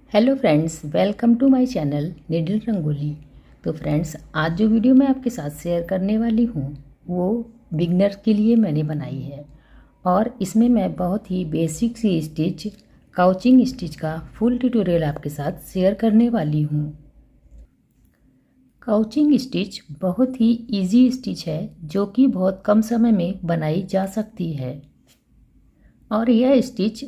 Hello friends, welcome to my channel needle rangoli. तो friends, आज जो वीडियो मैं आपके साथ शेयर करने वाली हूँ वो बिगनर के लिए मैंने बनाई है। और इसमें मैं बहुत ही बेसिक सी स्टिच काउचिंग स्टिच का फुल ट्यूटोरियल आपके साथ शेयर करने वाली हूँ। काउचिंग स्टिच बहुत ही इजी स्टिच है जो कि बहुत कम समय में बनाई जा सकती है। और यह स्टिच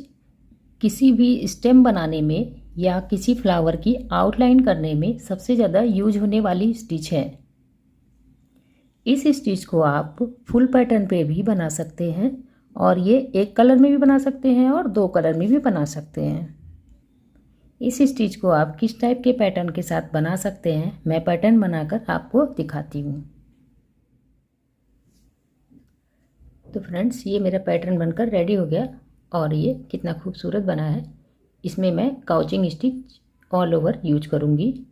किसी भी स्टेम बनाने में या किसी फ्लावर की आउटलाइन करने में सबसे ज़्यादा यूज होने वाली स्टिच है। इस स्टिच को आप फुल पैटर्न पे भी बना सकते हैं और ये एक कलर में भी बना सकते हैं और दो कलर में भी बना सकते हैं। इस स्टिच को आप किस टाइप के पैटर्न के साथ बना सकते हैं, मैं पैटर्न बनाकर आपको दिखाती हूँ। तो फ्रेंड्स, ये मेरा पैटर्न बनकर रेडी हो गया और ये कितना खूबसूरत बना है। इसमें मैं काउचिंग स्टिच ऑल ओवर यूज करूँगी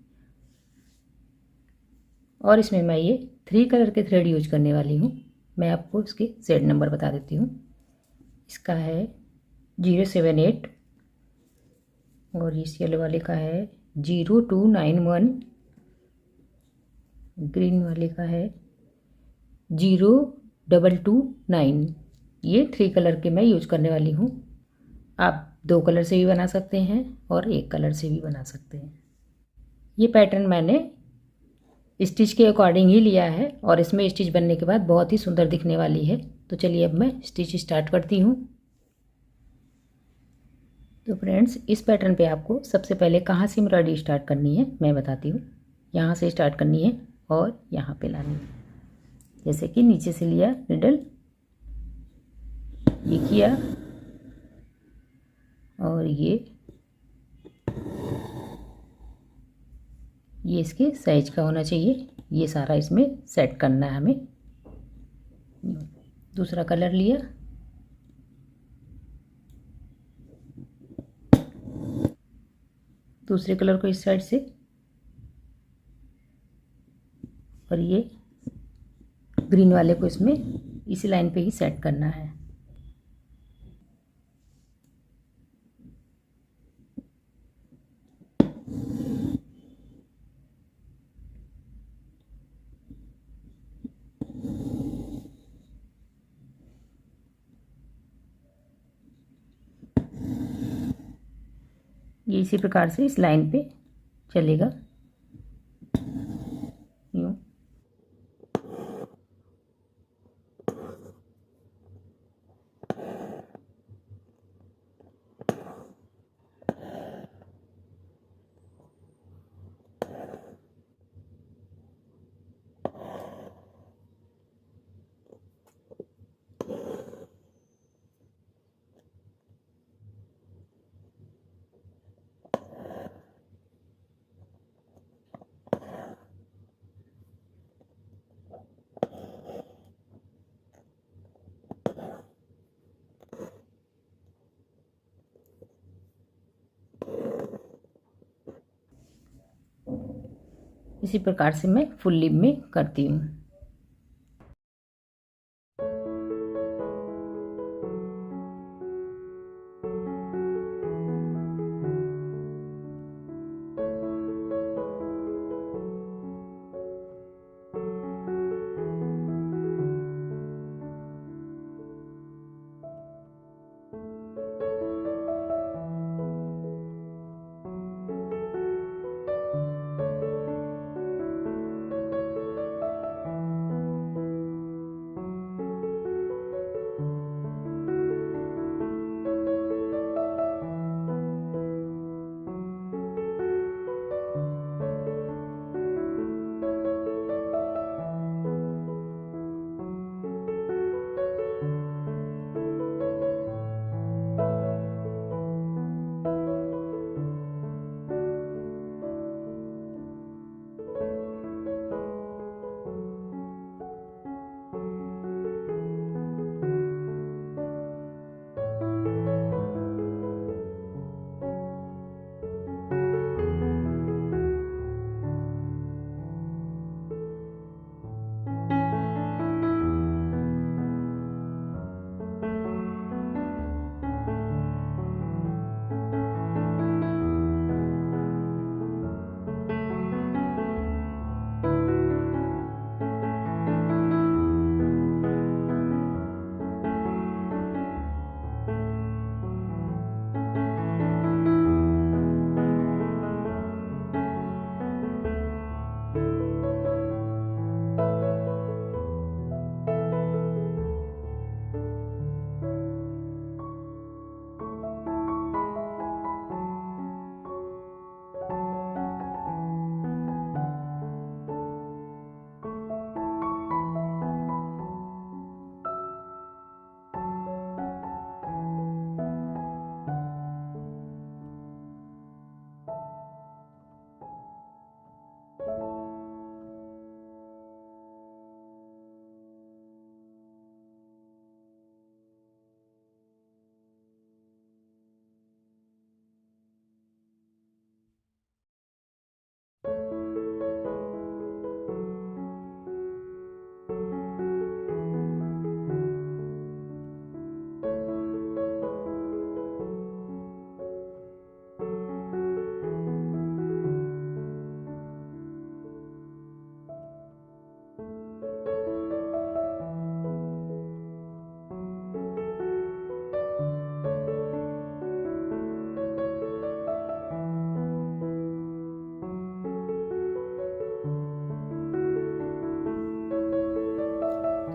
और इसमें मैं ये 3 कलर के थ्रेड यूज करने वाली हूँ। मैं आपको इसके सेट नंबर बता देती हूँ। इसका है 078 और इस येलो वाले का है 0291, ग्रीन वाले का है 0229। ये 3 कलर के मैं यूज करने वाली हूँ। आप 2 कलर से भी बना सकते हैं और 1 कलर से भी बना सकते हैं। ये पैटर्न मैंने स्टिच के अकॉर्डिंग ही लिया है और इसमें स्टिच बनने के बाद बहुत ही सुंदर दिखने वाली है। तो चलिए अब मैं स्टिच स्टार्ट करती हूँ। तो फ्रेंड्स, इस पैटर्न पे आपको सबसे पहले कहाँ से एम्ब्रॉयडरी स्टार्ट करनी है मैं बताती हूँ। यहाँ से स्टार्ट करनी है और यहाँ पे लानी है। जैसे कि नीचे से लिया निडल, ये किया और ये इसके साइज का होना चाहिए। ये सारा इसमें सेट करना है हमें। दूसरा कलर लिया, दूसरे कलर को इस साइड से और ये ग्रीन वाले को इसमें इसी लाइन पे ही सेट करना है। ये इसी प्रकार से इस लाइन पे चलेगा यूँ। इसी प्रकार से मैं फुल लीव में करती हूँ।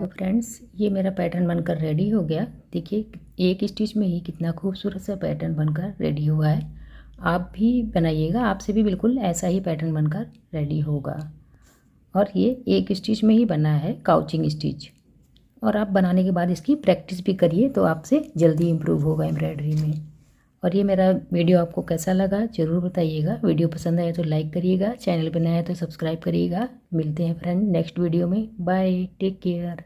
तो फ्रेंड्स ये मेरा पैटर्न बनकर रेडी हो गया। देखिए एक स्टिच में ही कितना खूबसूरत सा पैटर्न बनकर रेडी हुआ है। आप भी बनाइएगा, आपसे भी बिल्कुल ऐसा ही पैटर्न बनकर रेडी होगा। और ये एक स्टिच में ही बना है, काउचिंग स्टिच। और आप बनाने के बाद इसकी प्रैक्टिस भी करिए तो आपसे जल्दी इम्प्रूव होगा एम्ब्रॉयडरी में। और ये मेरा वीडियो आपको कैसा लगा ज़रूर बताइएगा। वीडियो पसंद आए तो लाइक करिएगा, चैनल पर नया है तो सब्सक्राइब करिएगा। मिलते हैं फ्रेंड नेक्स्ट वीडियो में। Bye, take care.